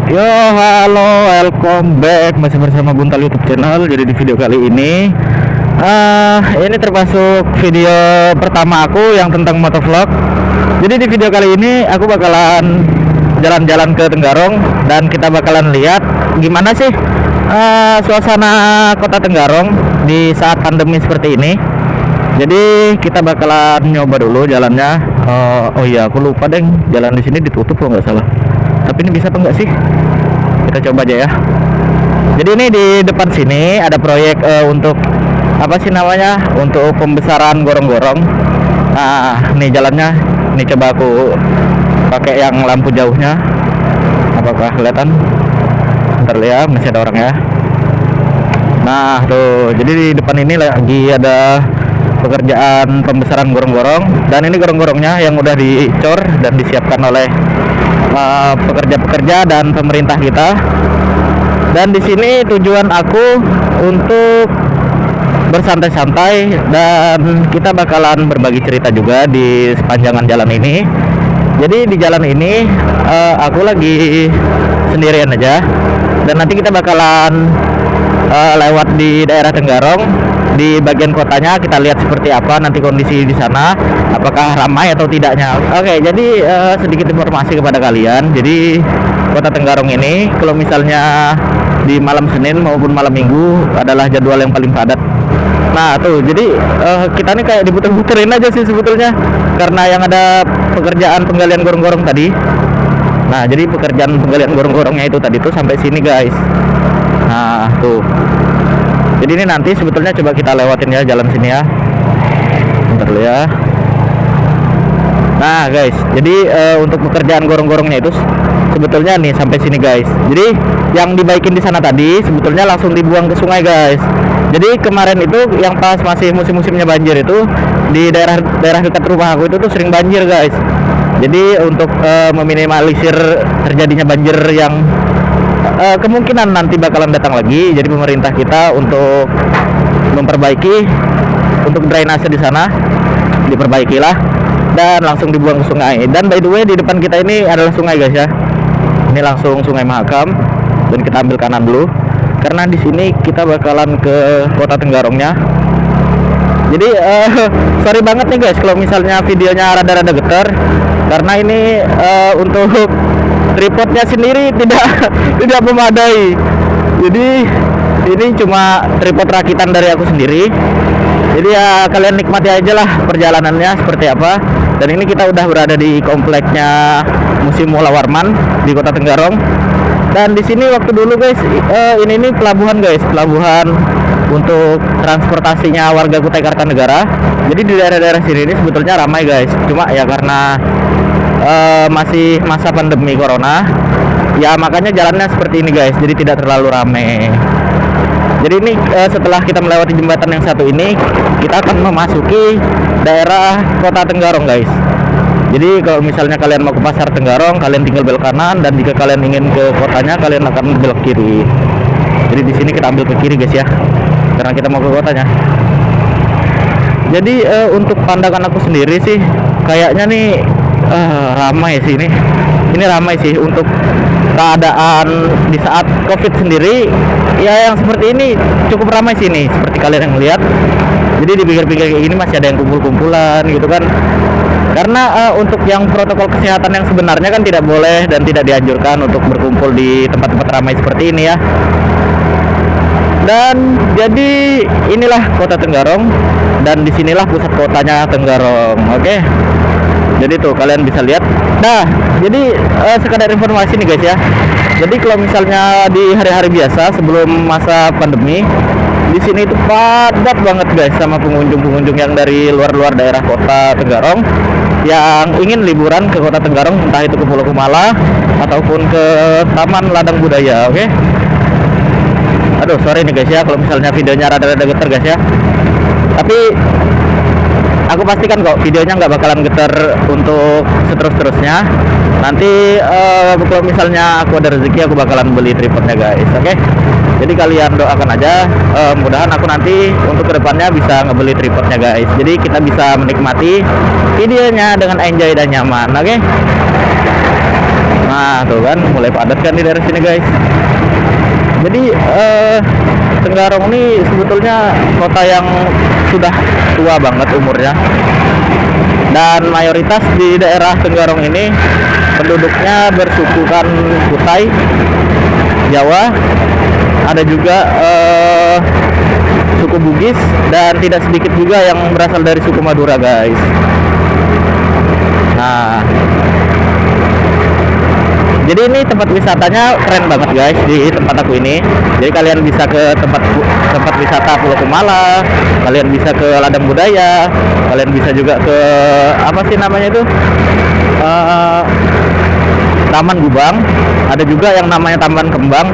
Yo, halo, welcome back, masih bersama Buntal YouTube channel. Jadi di video kali ini termasuk video pertama aku yang tentang motovlog. Jadi di video kali ini aku bakalan jalan-jalan ke Tenggarong dan kita bakalan lihat gimana sih suasana kota Tenggarong di saat pandemi seperti ini. Jadi kita bakalan nyoba dulu jalannya. Oh iya, aku lupa deh, jalan di sini ditutup kalau nggak salah. Tapi ini bisa apa enggak sih? Kita coba aja ya. Jadi ini di depan sini ada proyek untuk apa sih namanya? Untuk pembesaran gorong-gorong. Nah, ini jalannya. Ini coba aku pakai yang lampu jauhnya. Apakah kelihatan? Bentar lihat, masih ada orang ya. Nah, tuh. Jadi di depan ini lagi ada pekerjaan pembesaran gorong-gorong, dan ini gorong-gorongnya yang udah dicor dan disiapkan oleh pekerja-pekerja dan pemerintah kita. Dan di sini tujuan aku untuk bersantai-santai dan kita bakalan berbagi cerita juga di sepanjangan jalan ini. Jadi di jalan ini aku lagi sendirian aja, dan nanti kita bakalan lewat di daerah Tenggarong. Di bagian kotanya kita lihat seperti apa nanti kondisi di sana, apakah ramai atau tidaknya. Oke, jadi sedikit informasi kepada kalian. Jadi kota Tenggarong ini kalau misalnya di malam Senin maupun malam Minggu adalah jadwal yang paling padat. Nah tuh, jadi kita nih kayak diputer-puterin aja sih sebetulnya, karena yang ada pekerjaan penggalian gorong-gorong tadi. Nah, jadi pekerjaan penggalian gorong-gorongnya itu tadi tuh sampai sini guys. Nah tuh, jadi ini nanti sebetulnya coba kita lewatin ya jalan sini ya. Bentar dulu ya. Nah guys, jadi untuk pekerjaan gorong-gorongnya itu sebetulnya nih sampai sini guys. Jadi yang dibaikin di sana tadi sebetulnya langsung dibuang ke sungai guys. Jadi kemarin itu yang pas masih musim-musimnya banjir itu di daerah dekat rumah aku itu tuh sering banjir guys. Jadi untuk meminimalisir terjadinya banjir yang kemungkinan nanti bakalan datang lagi, jadi pemerintah kita untuk memperbaiki untuk drainase di sana diperbaikilah dan langsung dibuang ke sungai. Dan by the way di depan kita ini adalah sungai guys ya. Ini langsung Sungai Mahakam, dan kita ambil kanan dulu karena di sini kita bakalan ke kota Tenggarongnya. Jadi sorry banget nih guys kalau misalnya videonya rada-rada getar, karena ini untuk tripodnya sendiri tidak memadai. Jadi ini cuma tripod rakitan dari aku sendiri. Jadi ya kalian nikmati aja lah perjalanannya seperti apa. Dan ini kita udah berada di kompleknya Museum Mola Warman di Kota Tenggarong. Dan di sini waktu dulu guys, ini pelabuhan guys, pelabuhan untuk transportasinya warga Kutai Kartanegara. Jadi di daerah-daerah sini ini sebetulnya ramai guys. Cuma ya karena masih masa pandemi corona ya, makanya jalannya seperti ini guys, jadi tidak terlalu ramai. Jadi ini setelah kita melewati jembatan yang satu ini, kita akan memasuki daerah kota Tenggarong guys. Jadi kalau misalnya kalian mau ke pasar Tenggarong, kalian tinggal belok kanan, dan jika kalian ingin ke kotanya, kalian akan belok kiri. Jadi di sini kita ambil ke kiri guys ya, karena kita mau ke kotanya. Jadi untuk pandangan aku sendiri sih kayaknya nih ramai sih ini ramai sih untuk keadaan di saat COVID sendiri ya. Yang seperti ini cukup ramai sih nih, seperti kalian yang lihat. Jadi di pinggir-pinggir kayak gini masih ada yang kumpul-kumpulan gitu kan, karena untuk yang protokol kesehatan yang sebenarnya kan tidak boleh dan tidak dianjurkan untuk berkumpul di tempat-tempat ramai seperti ini ya. Dan jadi inilah kota Tenggarong, dan disinilah pusat kotanya Tenggarong. Oke. Jadi tuh kalian bisa lihat. Nah, jadi sekadar informasi nih guys ya. Jadi kalau misalnya di hari-hari biasa sebelum masa pandemi, di sini itu padat banget guys sama pengunjung-pengunjung yang dari luar-luar daerah kota Tenggarong yang ingin liburan ke kota Tenggarong, entah itu ke Pulau Kumala ataupun ke Taman Ladang Budaya. Oke. Aduh, sorry nih guys ya kalau misalnya videonya rada-rada getar guys ya. Tapi aku pastikan kok videonya nggak bakalan getar untuk seterus-terusnya. Nanti kalau misalnya aku ada rezeki, aku bakalan beli tripodnya guys. Oke. Jadi kalian doakan aja, mudahan aku nanti untuk kedepannya bisa ngebeli tripodnya guys. Jadi kita bisa menikmati videonya dengan enjoy dan nyaman. Oke. Nah tuh kan mulai padat kan di daerah sini guys. Jadi Tenggarong ini sebetulnya kota yang sudah tua banget umurnya, dan mayoritas di daerah Tenggarong ini penduduknya bersukukan Kutai, Jawa, ada juga suku Bugis, dan tidak sedikit juga yang berasal dari suku Madura guys. Nah, jadi ini tempat wisatanya keren banget guys di tempat aku ini. Jadi kalian bisa ke tempat wisata Pulau Kumala, kalian bisa ke Ladang Budaya, kalian bisa juga ke apa sih namanya itu, Taman Gubang. Ada juga yang namanya Taman Kembang.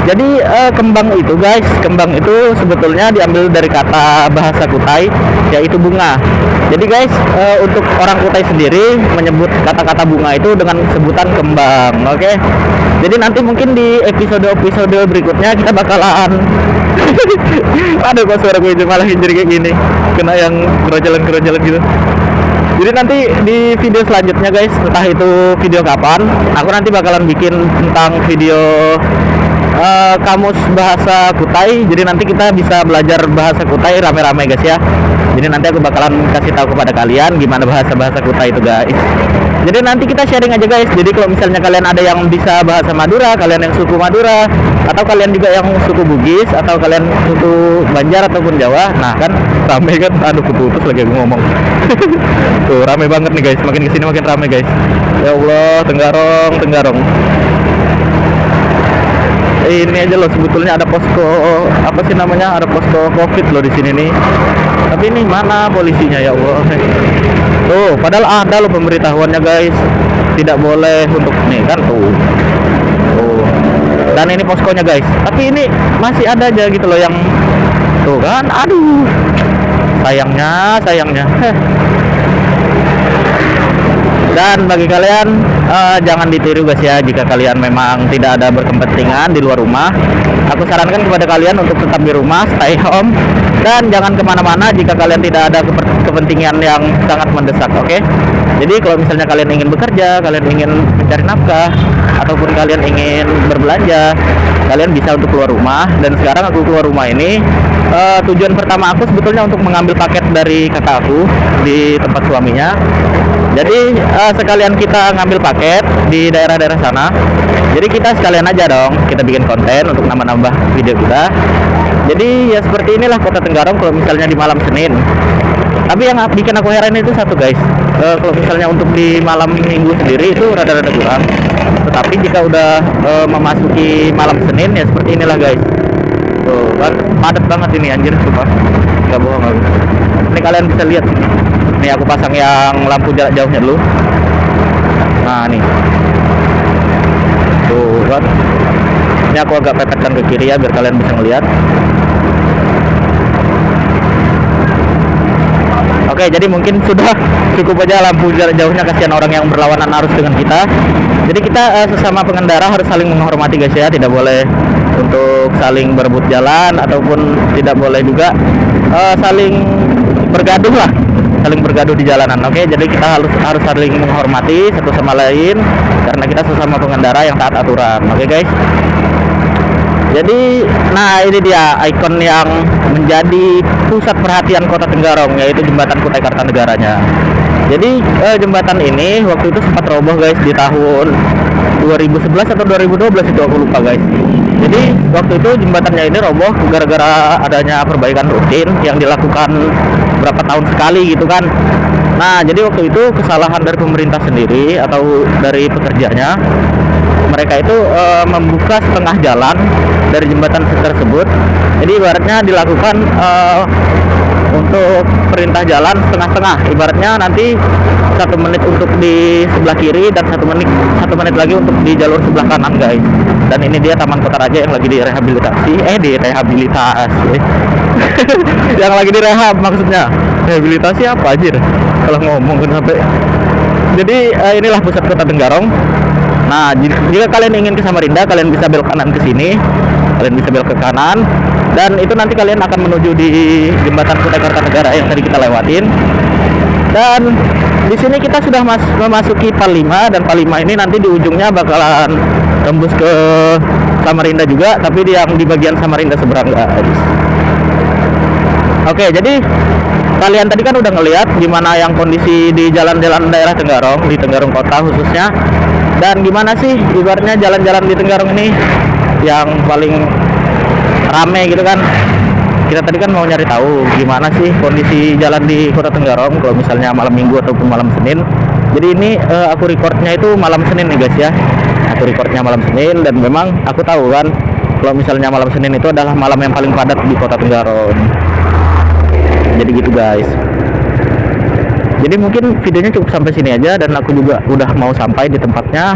Jadi kembang itu guys, kembang itu sebetulnya diambil dari kata bahasa Kutai, yaitu bunga. Jadi guys, untuk orang Kutai sendiri menyebut kata-kata bunga itu dengan sebutan kembang. Oke. Jadi nanti mungkin di episode berikutnya kita bakalan aduh kok suara gue malah jadi kayak gini, kena yang kerojalan gitu. Jadi nanti di video selanjutnya guys, entah itu video kapan, aku nanti bakalan bikin tentang video kamus bahasa Kutai. Jadi nanti kita bisa belajar bahasa Kutai rame-rame guys ya. Jadi nanti aku bakalan kasih tahu kepada kalian gimana bahasa Kutai itu guys. Jadi nanti kita sharing aja guys. Jadi kalau misalnya kalian ada yang bisa bahasa Madura, kalian yang suku Madura, atau kalian juga yang suku Bugis, atau kalian suku Banjar ataupun Jawa, nah kan rame kan. Aduh keputus lagi aku ngomong. Tuh rame banget nih guys, makin kesini makin rame guys. Ya Allah, Tenggarong. Ini aja loh, sebetulnya ada posko apa sih namanya, ada posko COVID loh di sini nih. Tapi ini mana polisinya ya Allah. Tuh, padahal ada loh pemberitahuannya guys, tidak boleh untuk nih kan tuh. Dan ini poskonya guys. Tapi ini masih ada aja gitu loh yang tuh kan. Aduh, sayangnya. Dan bagi kalian jangan ditiru guys ya, jika kalian memang tidak ada berkepentingan di luar rumah. Aku sarankan kepada kalian untuk tetap di rumah, stay home, dan jangan kemana-mana jika kalian tidak ada kepentingan yang sangat mendesak. Oke? Jadi kalau misalnya kalian ingin bekerja, kalian ingin mencari nafkah, ataupun kalian ingin berbelanja, kalian bisa untuk keluar rumah. Dan sekarang aku keluar rumah ini tujuan pertama aku sebetulnya untuk mengambil paket dari kakak aku di tempat suaminya. Jadi sekalian kita ngambil paket di daerah-daerah sana. Jadi kita sekalian aja dong, kita bikin konten untuk nambah-nambah video kita. Jadi ya seperti inilah kota Tenggarong kalau misalnya di malam Senin. Tapi yang bikin aku heran itu satu guys, kalau misalnya untuk di malam Minggu sendiri itu rada-rada kurang. Tetapi jika udah memasuki malam Senin ya seperti inilah guys. Tuh kan padat banget ini anjir, sumpah. Gak bohong aku. Ini kalian bisa lihat sini. Nih aku pasang yang lampu jarak jauhnya dulu. Nah nih. Tuh kan. Ini aku agak pepetkan ke kiri ya biar kalian bisa ngeliat. Oke, jadi mungkin sudah cukup aja lampu jarak jauhnya, kasihan orang yang berlawanan arus dengan kita. Jadi kita sesama pengendara harus saling menghormati guys ya, tidak boleh untuk saling berebut jalan ataupun tidak boleh juga saling bergaduh lah, saling bergaduh di jalanan. Oke, jadi kita harus saling menghormati satu sama lain karena kita sesama pengendara yang taat aturan. Oke guys. Jadi, nah ini dia ikon yang menjadi pusat perhatian kota Tenggarong, yaitu jembatan Kutai Kartanegaranya. Jadi jembatan ini waktu itu sempat roboh guys di tahun 2011 atau 2012 itu aku lupa guys. Jadi waktu itu jembatannya ini roboh gara-gara adanya perbaikan rutin yang dilakukan berapa tahun sekali gitu kan. Nah jadi waktu itu kesalahan dari pemerintah sendiri atau dari pekerjanya, mereka itu membuka setengah jalan dari jembatan tersebut. Jadi ibaratnya dilakukan untuk perintah jalan setengah-setengah. Ibaratnya nanti 1 menit untuk di sebelah kiri dan 1 menit lagi untuk di jalur sebelah kanan guys. Dan ini dia Taman Kota Raja yang lagi direhabilitasi. Yang lagi direhab maksudnya. Rehabilitasi apa anjir? Kalau ngomong kan sampai. Jadi inilah pusat kota Tenggarong. Nah, jika kalian ingin ke Samarinda, kalian bisa belok kanan ke sini. Kalian bisa belok ke kanan, dan itu nanti kalian akan menuju di jembatan Kutai Kartanegara yang tadi kita lewatin. Dan di sini kita sudah memasuki Pal 5, dan Pal 5 ini nanti di ujungnya bakalan tembus ke Samarinda juga, tapi yang di bagian Samarinda seberang guys. Oke, jadi kalian tadi kan udah ngelihat gimana yang kondisi di jalan-jalan daerah Tenggarong, di Tenggarong Kota khususnya, dan gimana sih ibaratnya jalan-jalan di Tenggarong ini yang paling rame gitu kan. Kita tadi kan mau nyari tahu gimana sih kondisi jalan di Kota Tenggarong kalau misalnya malam Minggu ataupun malam Senin. Jadi ini aku recordnya itu malam Senin nih guys ya. Aku recordnya malam Senin, dan memang aku tahu kan kalau misalnya malam Senin itu adalah malam yang paling padat di Kota Tenggarong. Jadi gitu guys. Jadi mungkin videonya cukup sampai sini aja, dan aku juga udah mau sampai di tempatnya.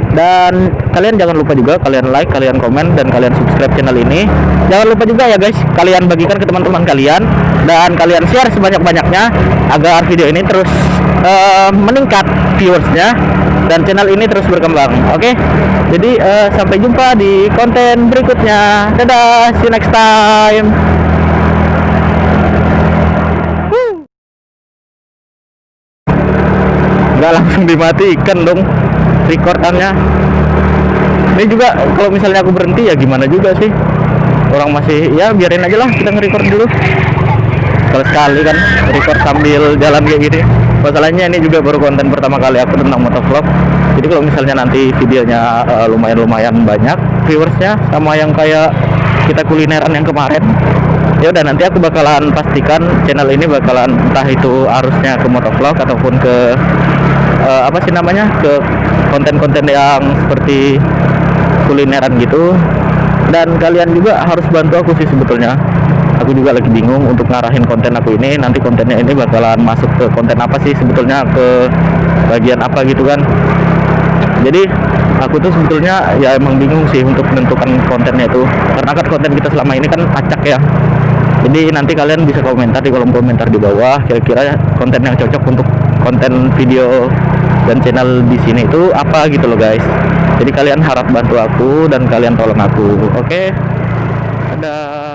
Dan kalian jangan lupa juga kalian like, kalian komen, dan kalian subscribe channel ini. Jangan lupa juga ya guys, kalian bagikan ke teman-teman kalian, dan kalian share sebanyak-banyaknya agar video ini terus meningkat viewersnya, dan channel ini terus berkembang. Oke, jadi sampai jumpa di konten berikutnya. Dadah, see you next time. Nggak langsung dimatikan dong recordannya. Ini juga kalau misalnya aku berhenti ya gimana juga sih, orang masih ya biarin aja lah, kita nge-record dulu sekali kan, record sambil jalan kayak gini. Masalahnya ini juga baru konten pertama kali aku tentang motovlog, jadi kalau misalnya nanti videonya lumayan banyak viewersnya sama yang kayak kita kulineran yang kemarin, ya udah nanti aku bakalan pastikan channel ini bakalan entah itu arusnya ke motovlog ataupun ke apa sih namanya, ke konten-konten yang seperti kulineran gitu. Dan kalian juga harus bantu aku sih sebetulnya. Aku juga lagi bingung untuk ngarahin konten aku ini, nanti kontennya ini bakalan masuk ke konten apa sih sebetulnya, ke bagian apa gitu kan. Jadi aku tuh sebetulnya ya emang bingung sih untuk menentukan kontennya itu, karena kan konten kita selama ini kan acak ya. Jadi nanti kalian bisa komentar di kolom komentar di bawah kira-kira konten yang cocok untuk konten video dan channel di sini itu apa gitu loh guys. Jadi kalian harap bantu aku dan kalian tolong aku. Oke? Dadah.